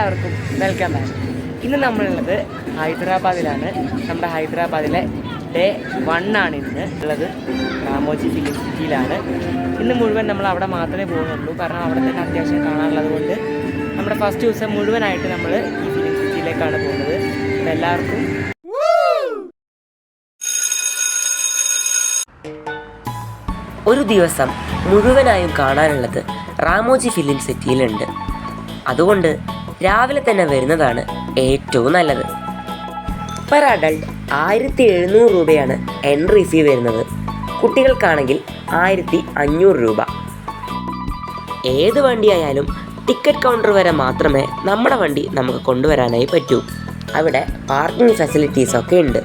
എല്ലാവർക്കും welcome back. ഇന്ന് നമ്മളുള്ളത് ഹൈദരാബാദിലാണ്. നമ്മുടെ ഹൈദരാബാദിലെ ഡേ 1 ആണ് ഇന്ന് ഉള്ളത്. രാമോജി ഫിലിം സിറ്റിയിലാണ്. ഇന്ന് മുഴുവൻ നമ്മൾ അവിടെ മാത്രമേ പോകുന്നുള്ളൂ, കാരണം അവിടെ തന്നെ അത്യാവശ്യം കാണാനുള്ളത് കൊണ്ട് നമ്മുടെ ഫസ്റ്റ് ദിവസം മുഴുവനായിട്ട് നമ്മൾ ഈ ഫിലിം സിറ്റിയിലേക്കാണ് പോകുന്നത്. അപ്പോൾ എല്ലാവർക്കും ഒരു ദിവസം മുഴുവനായും കാണാനുള്ളത് രാമോജി ഫിലിം സിറ്റിയിലുണ്ട്. അതുകൊണ്ട് രാവിലെ തന്നെ വരുന്നതാണ് ഏറ്റവും നല്ലത്. പെർ അഡൾട്ട് 1700 രൂപയാണ് എൻട്രി ഫീ വരുന്നത്. കുട്ടികൾക്കാണെങ്കിൽ 1500 രൂപ. ഏത് വണ്ടിയായാലും ടിക്കറ്റ് കൗണ്ടർ വരെ മാത്രമേ നമ്മുടെ വണ്ടി നമുക്ക് കൊണ്ടുവരാനായി പറ്റൂ. അവിടെ പാർക്കിംഗ് ഫെസിലിറ്റീസൊക്കെ ഉണ്ട്.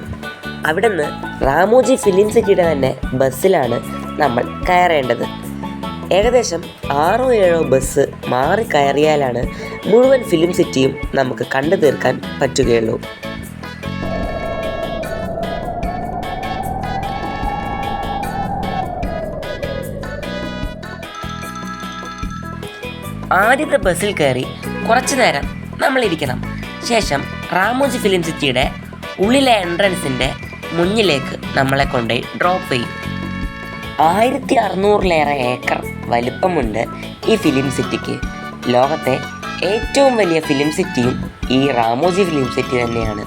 അവിടെ നിന്ന് രാമോജി ഫിലിം സിറ്റിയുടെ തന്നെ ബസ്സിലാണ് നമ്മൾ കയറേണ്ടത്. ഏകദേശം 6-7 ബസ് മാറി കയറിയാലാണ് മുഴുവൻ ഫിലിം സിറ്റിയും നമുക്ക് കണ്ടു തീർക്കാൻ പറ്റുകയുള്ളൂ. ആദ്യത്തെ ബസ്സിൽ കയറി കുറച്ചു നേരം നമ്മൾ ഇരിക്കണം. ശേഷം രാമോജി ഫിലിം സിറ്റിയുടെ ഉള്ളിലെ എൻട്രൻസിൻ്റെ മുന്നിലേക്ക് നമ്മളെ കൊണ്ടുപോയി ഡ്രോപ്പ് ചെയ്യും. 1600-ലേറെ ഏക്കർ വലിപ്പമുണ്ട് ഈ ഫിലിം സിറ്റിക്ക്. ലോകത്തെ ഏറ്റവും വലിയ ഫിലിം സിറ്റിയും ഈ രാമോജി ഫിലിം സിറ്റി തന്നെയാണ്.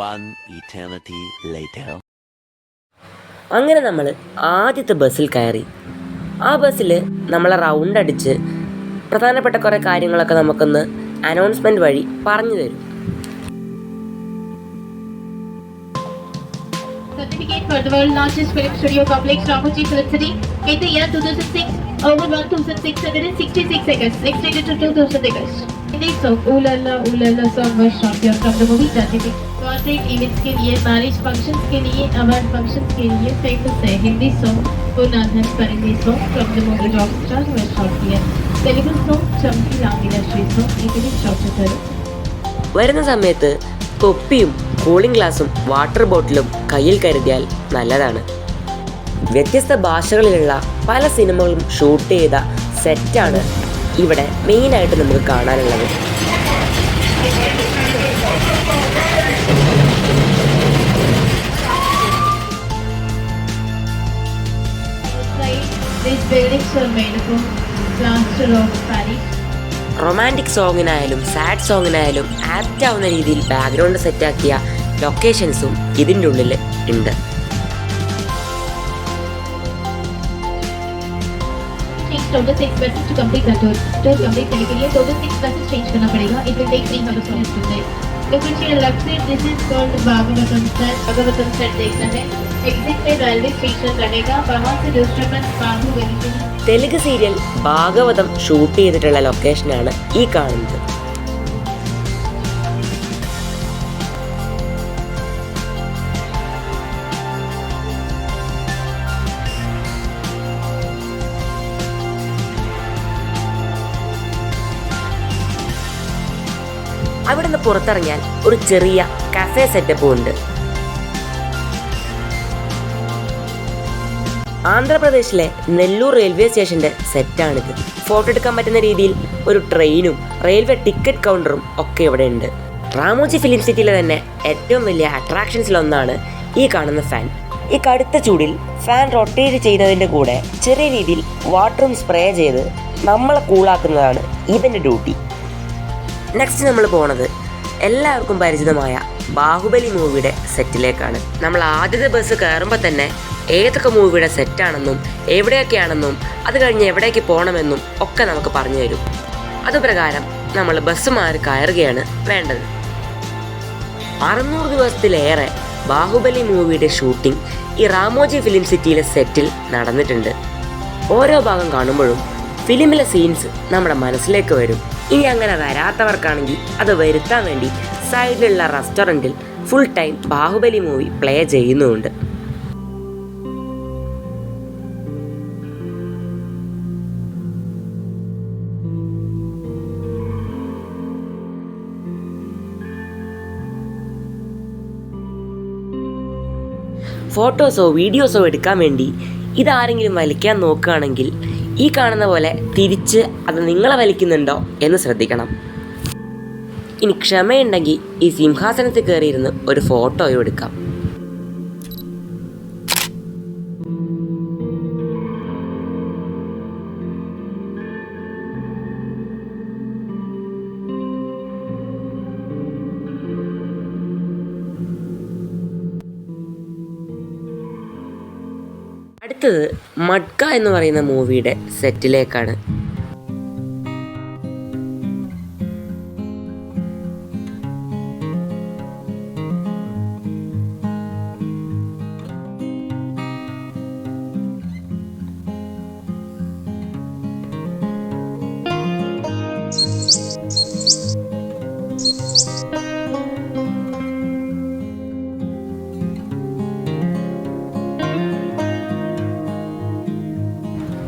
One eternity later. അങ്ങനെ നമ്മൾ ആദ്യത്തെ ബസ്സിൽ കയറി. ആ ബസ്സിൽ നമ്മളെ റൗണ്ട് അടിച്ച് പ്രധാനപ്പെട്ട കുറേ കാര്യങ്ങളൊക്കെ നമുക്കൊന്ന് അനൗൺസ്മെൻറ്റ് വഴി പറഞ്ഞു തരും. Certificate for the world largest film studio complex, Ramoji Film City, in the year 2006, over 1,666 acres, extended to 2,000 acres. In this song, Ooh La La song was shot here from the movie Titanic. Corporate events के लिए, marriage functions के लिए, award functions के लिए famous है. Hindi song, Punadhan Parindi song from the movie Rockstar was shot here. Telugu song, Chamki Lamila Shri song, ഇതിൽ shot ചെയ്തത്. വരുന്ന സമയത്ത് തൊപ്പിയും കൂളിംഗ് ഗ്ലാസും വാട്ടർ ബോട്ടിലും കയ്യിൽ കരുതിയാൽ നല്ലതാണ്. വ്യത്യസ്ത ഭാഷകളിലുള്ള പല സിനിമകളും ഷൂട്ട് ചെയ്ത സെറ്റാണ് ഇവിടെ മെയിനായിട്ട് നമുക്ക് കാണാനുള്ളത്. റൊമാൻറ്റിക് സോങ്ങിനായാലും സാഡ് സോങ്ങിനായാലും ആപ്റ്റ് ആവുന്ന രീതിയിൽ ബാക്ക്ഗ്രൗണ്ട് സെറ്റാക്കിയ ലൊക്കേഷൻസും ഇതിൻ്റെ ഉള്ളിൽ ഉണ്ട്. Total 6 buses to complete the tour. Tour complete करने के लिए total 6 buses change करना पड़ेगा. It will take 3 hours to stay. Look at your left side. This is called Bhagavatam set देखना है. Exit पे railway station रहेगा. वहाँ से disturbance बाहुबली के. തെലുങ്ക് സീരിയൽ ഭാഗവതം ഷൂട്ട് ചെയ്തിട്ടുള്ള ലൊക്കേഷനാണ് ഈ കാണുന്നത്. അവിടുന്ന് പുറത്തിറങ്ങിയാൽ ഒരു ചെറിയ കഫേ സെറ്റപ്പും ഉണ്ട്. ആന്ധ്രാപ്രദേശിലെ നെല്ലൂർ റെയിൽവേ സ്റ്റേഷൻ്റെ സെറ്റാണിത്. ഫോട്ടോ എടുക്കാൻ പറ്റുന്ന രീതിയിൽ ഒരു ട്രെയിനും റെയിൽവേ ടിക്കറ്റ് കൗണ്ടറും ഒക്കെ ഇവിടെ ഉണ്ട്. രാമോജി ഫിലിം സിറ്റിയിലെ തന്നെ ഏറ്റവും വലിയ അട്രാക്ഷൻസിലൊന്നാണ് ഈ കാണുന്ന ഫാൻ. ഈ കടുത്ത ചൂടിൽ ഫാൻ റൊട്ടേറ്റ് ചെയ്യുന്നതിൻ്റെ കൂടെ ചെറിയ രീതിയിൽ വാട്ടറും സ്പ്രേ ചെയ്ത് നമ്മളെ കൂളാക്കുന്നതാണ് ഇതിൻ്റെ ഡ്യൂട്ടി. നെക്സ്റ്റ് നമ്മൾ പോണത് എല്ലാവർക്കും പരിചിതമായ ബാഹുബലി മൂവിയുടെ സെറ്റിലേക്കാണ്. നമ്മൾ ആദ്യത്തെ ബസ് കയറുമ്പോൾ തന്നെ ഏതൊക്കെ മൂവിയുടെ സെറ്റാണെന്നും എവിടെയൊക്കെയാണെന്നും അത് കഴിഞ്ഞ് എവിടേക്ക് പോകണമെന്നും ഒക്കെ നമുക്ക് പറഞ്ഞു തരും. അതുപ്രകാരം നമ്മൾ ബസ് മാറി കയറുകയാണ് വേണ്ടത്. 600 ദിവസത്തിലേറെ ബാഹുബലി മൂവിയുടെ ഷൂട്ടിംഗ് ഈ രാമോജി ഫിലിം സിറ്റിയിലെ സെറ്റിൽ നടന്നിട്ടുണ്ട്. ഓരോ ഭാഗം കാണുമ്പോഴും ഫിലിമിലെ സീൻസ് നമ്മുടെ മനസ്സിലേക്ക് വരും. ഇനി അങ്ങനെ വരാത്തവർക്കാണെങ്കിൽ അത് വരുത്താൻ വേണ്ടി സൈഡിലുള്ള റെസ്റ്റോറൻറ്റിൽ full time Baahubali movie play ചെയ്യുന്നുമുണ്ട്. ഫോട്ടോസോ വീഡിയോസോ എടുക്കാൻ വേണ്ടി ഇതാരെങ്കിലും വലിക്കാൻ നോക്കുകയാണെങ്കിൽ ഈ കാണുന്ന പോലെ തിരിച്ച് അത് നിങ്ങളെ വലിക്കുന്നുണ്ടോ എന്ന് ശ്രദ്ധിക്കണം. ഇനി ക്ഷമയുണ്ടെങ്കിൽ ഈ സിംഹാസനത്തിൽ കയറിയിരുന്ന് ഒരു ഫോട്ടോയോ എടുക്കാം. അടുത്തത് മഡ്ക എന്ന് പറയുന്ന മൂവിയുടെ സെറ്റിലേക്കാണ്.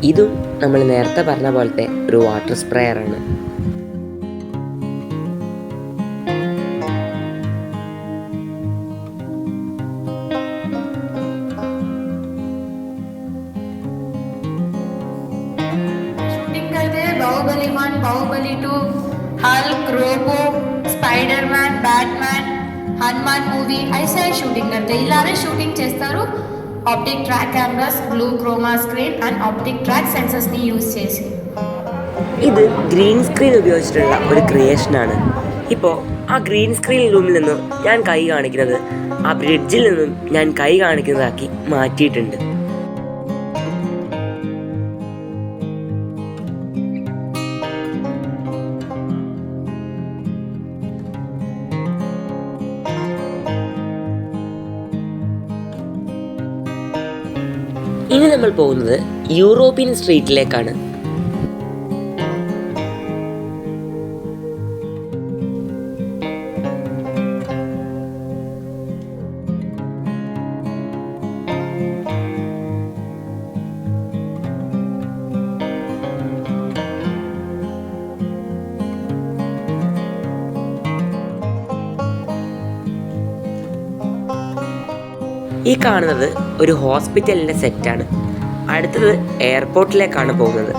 ഇതും നമ്മൾ നേരത്തെ പറഞ്ഞ പോലത്തെ ഒരു വാട്ടർ സ്പ്രേയറാണ്. शूटिंग करते हैं Baahubali 1, Baahubali 2, Hulk, Robo, Spiderman, Batman, Hanuman movie ऐसा ही शूटिंग करते हैं. इलारे शूटिंग చేస్తారు. Optic track cameras, blue chroma screen and optic track sensors ని യൂസ് చేసి ഇത് ഗ്രീൻ സ്ക്രീൻ ഉപയോഗിച്ചിട്ടുള്ള ഒരു ക്രിയേഷനാണ്. ഇപ്പോൾ ആ ഗ്രീൻ സ്ക്രീൻ റൂമിൽ നിന്നും ഞാൻ കൈ കാണിക്കുന്നത് ആ ബ്രിഡ്ജിൽ നിന്നും ഞാൻ കൈ കാണിക്കുന്നതാക്കി മാറ്റിയിട്ടുണ്ട്. ഇനി നമ്മൾ പോകുന്നത് യൂറോപ്യൻ സ്ട്രീറ്റിലേക്കാണ്. ഈ കാണുന്നത് ഒരു ഹോസ്പിറ്റലിൻ്റെ സെറ്റാണ്. അടുത്തത് എയർപോർട്ടിലേക്കാണ് പോകുന്നത്.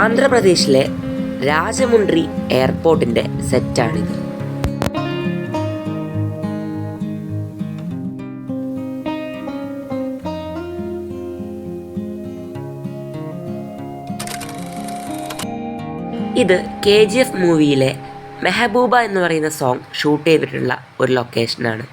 ആന്ധ്രാപ്രദേശിലെ രാജമുണ്ട്രി എയർപോർട്ടിൻ്റെ സെറ്റാണിത്. ഇത് KGF മൂവിയിലെ മെഹബൂബ എന്ന് പറയുന്ന സോങ് ഷൂട്ട് ചെയ്തിട്ടുള്ള ഒരു ലൊക്കേഷനാണ്.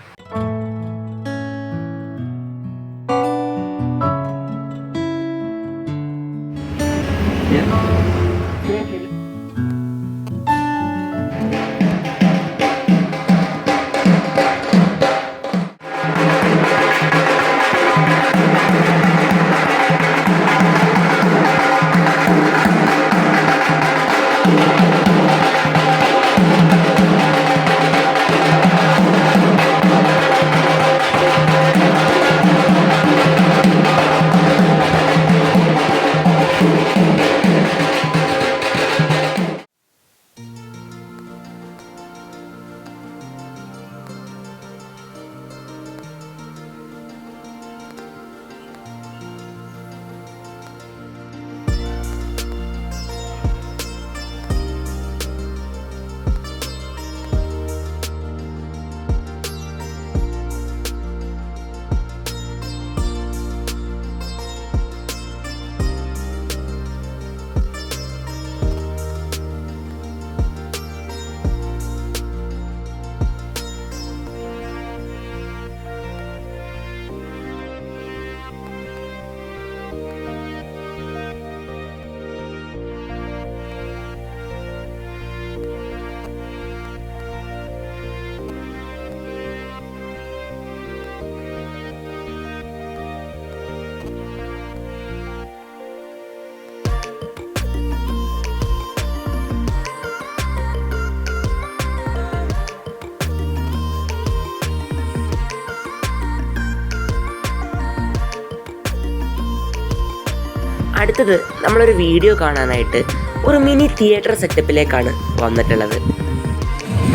അടുത്തത് നമ്മളൊരു വീഡിയോ കാണാനായിട്ട് ഒരു മിനി തിയേറ്റർ സെറ്റപ്പിലേക്കാണ് വന്നിട്ടുള്ളത്.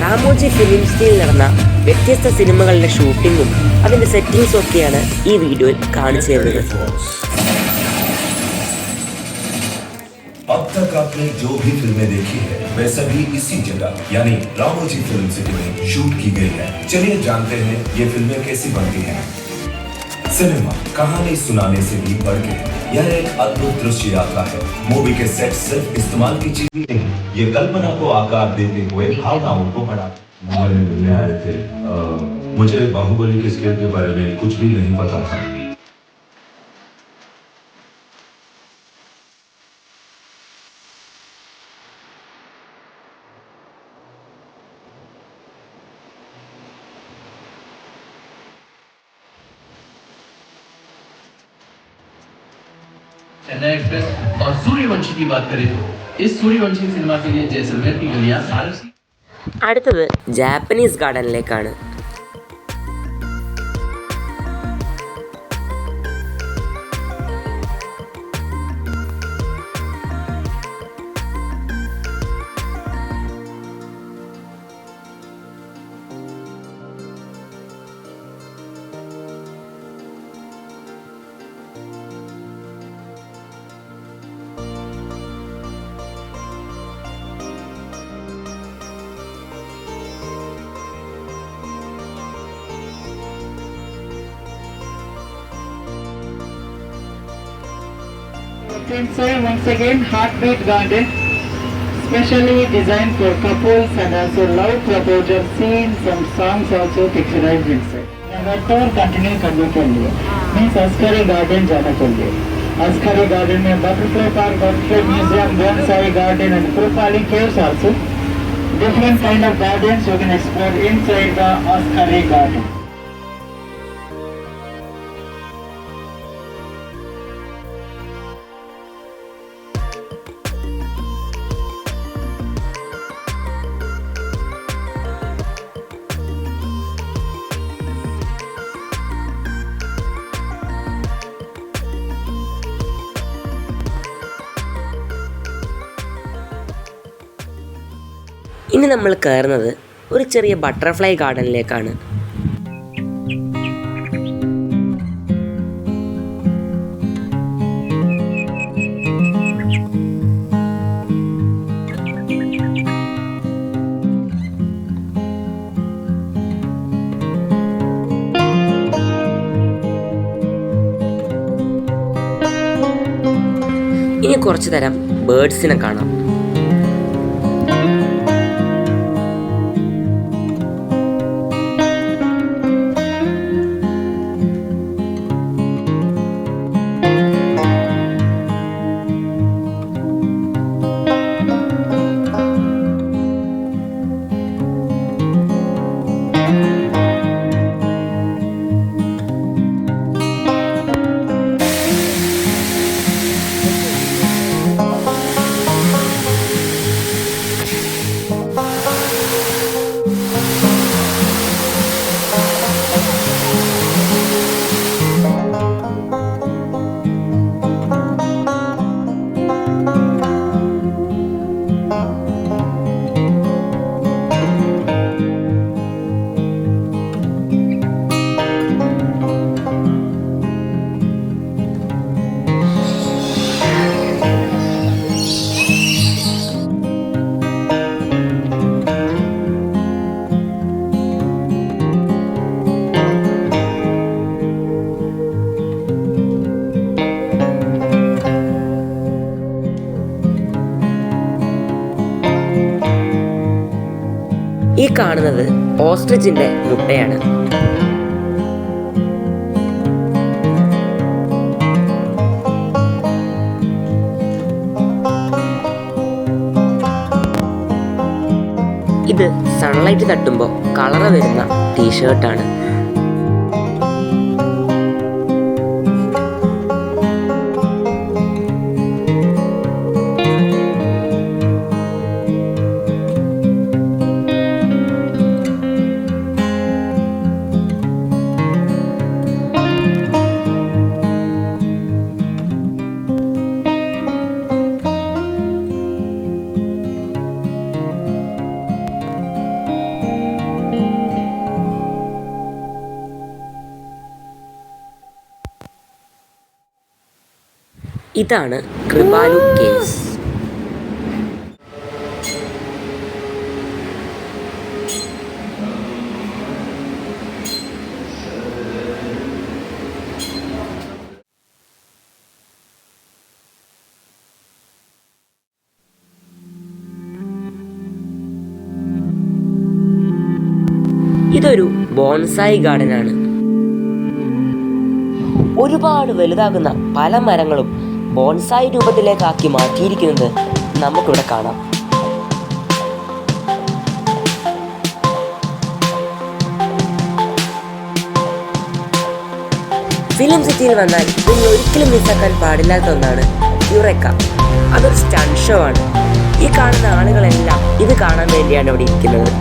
റാമോജി ഫിലിം സിറ്റിയിൽ നടന്ന വ്യത്യസ്ത സിനിമകളുടെ ഷൂട്ടിങ്ങും അതിൻ്റെ സെറ്റിങ്സും ഒക്കെയാണ് ഈ വീഡിയോയിൽ കാണിച്ചു തരുന്നത്. अब तक आपने जो भी फिल्में देखी है वे सभी इसी जगह यानी रामोजी फिल्म सिटी में शूट की गई है. चलिए जानते हैं ये फिल्में कैसी बनती हैं. सिनेमा कहानी सुनाने से भी बढ़ के यह एक अद्भुत दृश्य यात्रा है. मूवी के सेट सिर्फ इस्तेमाल की चीजें नहीं, ये कल्पना को आकार देते हुए भावनाओं को बढ़ाते. मिलने आए थे. मुझे बाहुबली के स्केल के बारे में कुछ भी नहीं पता था. चेन्नई एक्सप्रेस और सूर्यवंशी की बात करें तो इस सूर्यवंशी सिनेमा के लिए जैसलमेर की गलियां RFC അടുത്തത് Japanese ഗാർഡനിലേക്കാണ്. Inside once again Heartbeat Garden, specially designed for couples and also love proposal scenes and songs also picturized inside. लगातार कंटिन्यू करने के लिए मीन्स अस्करी गार्डन जाना चाहिए. अस्करी गार्डन में butterfly park, butterfly museum, bonsai garden and Kurupali caves also. Different kind of gardens you can explore inside the Ascari garden. ഇനി നമ്മൾ കയറുന്നത് ഒരു ചെറിയ ബട്ടർഫ്ലൈ ഗാർഡനിലേക്കാണ്. ഇനി കുറച്ചു തരം ബേർഡ്സിനെ കാണാം. ഈ കാണുന്നത് ഓസ്ട്രിച്ചിന്റെ മുട്ടയാണ്. ഇത് സൺലൈറ്റ് തട്ടുമ്പോൾ കളറ് വരുന്ന ടീഷർട്ടാണ്. ഇതാണ് കൃപാലു കേവ്സ്. ഇതൊരു ബോൺസായി ഗാർഡൻ ആണ്. ഒരുപാട് വലുതാകുന്ന പല മരങ്ങളും ബോൺസായി രൂപത്തിലേക്കാക്കി മാറ്റിയിരിക്കുന്നത് നമുക്കിവിടെ കാണാം. ഫിലിം സിറ്റിയിൽ വന്നാൽ നിങ്ങൾ ഒരിക്കലും മിസ്സാക്കാൻ പാടില്ലാത്ത ഒന്നാണ് യുറേക്ക. അതൊരു സ്റ്റണ്ട് ഷോ ആണ്. ഈ കാണുന്ന ആളുകളെല്ലാം ഇത് കാണാൻ വേണ്ടിയാണ് ഇവിടെ ഇരിക്കുന്നത്.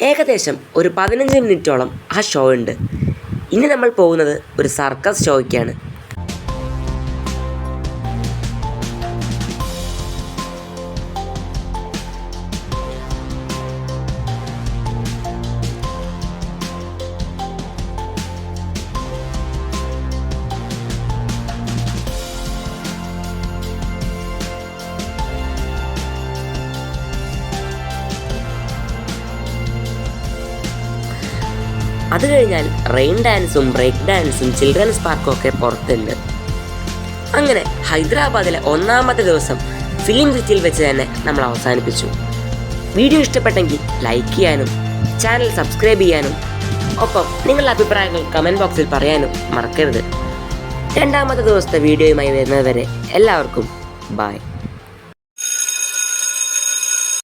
ഏകദേശം ഒരു 15 മിനിറ്റോളം ആ ഷോ ഉണ്ട്. ഇനി നമ്മൾ പോകുന്നത് ഒരു സർക്കസ് ഷോയ്ക്കാണ്. അത് കഴിഞ്ഞാൽ റെയിൻ ഡാൻസും ബ്രേക്ക് ഡാൻസും ചിൽഡ്രൻസ് പാർക്കും ഒക്കെ പുറത്തുണ്ട്. അങ്ങനെ ഹൈദരാബാദിലെ 1ാമത്തെ ദിവസം ഫിലിം സിറ്റിയിൽ വെച്ച് തന്നെ നമ്മൾ അവസാനിപ്പിച്ചു. വീഡിയോ ഇഷ്ടപ്പെട്ടെങ്കിൽ ലൈക്ക് ചെയ്യാനും ചാനൽ സബ്സ്ക്രൈബ് ചെയ്യാനും ഒപ്പം നിങ്ങളുടെ അഭിപ്രായങ്ങൾ കമൻറ്റ് ബോക്സിൽ പറയാനും മറക്കരുത്. 2ാമത്തെ ദിവസത്തെ വീഡിയോയുമായി വരുന്നതുവരെ എല്ലാവർക്കും ബൈ.